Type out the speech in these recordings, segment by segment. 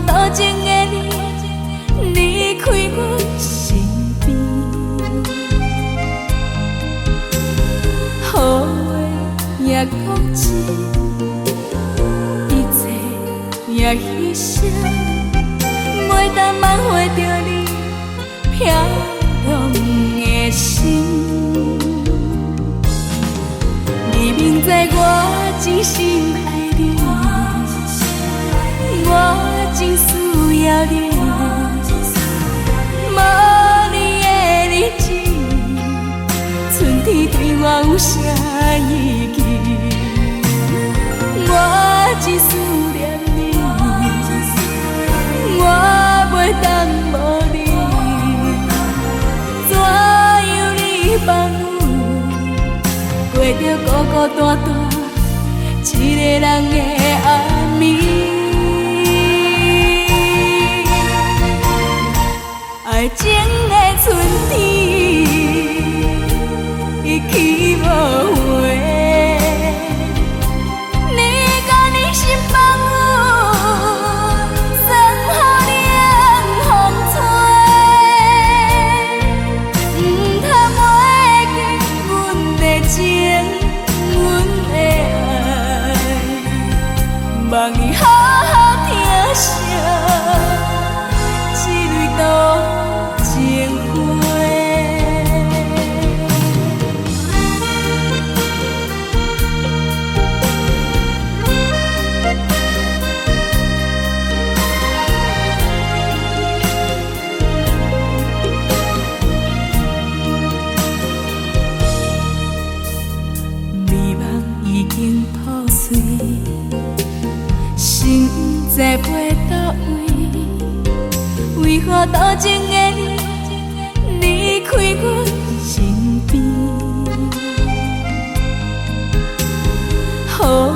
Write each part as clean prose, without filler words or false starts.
多情的你离开阮身边，好话也讲尽，一切也牺牲，袂当挽回着你飘浪的心。你明知我真心爱你，我真需要你，无你的日子，春天对我有啥意义？我真思念你，我袂当无你，怎样你放我，过着孤孤单单一个人的暗暝？爱情的春天，已去无回。你甲你心放有，算好冷风吹，唔通忘记阮的情，阮的爱，望你好好疼惜这蕊多情花。美梦已经破碎，心不知飞倒位，为何多情的你离开阮身边？好话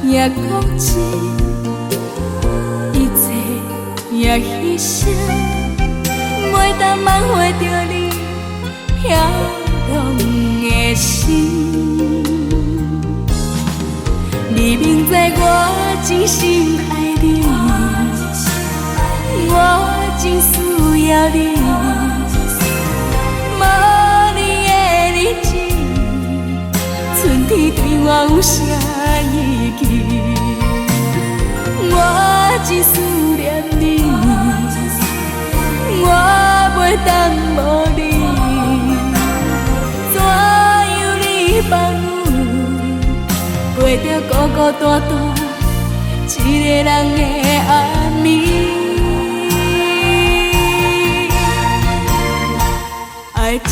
也讲尽，一切也牺牲，袂当挽回着你飘浪的心。你明知我真心爱你，我真需要你，无你的日子，春天对我有啥意义？我真思念你，我袂当无你，怎样你放我，过着孤孤单单一个人的暗暝？爱情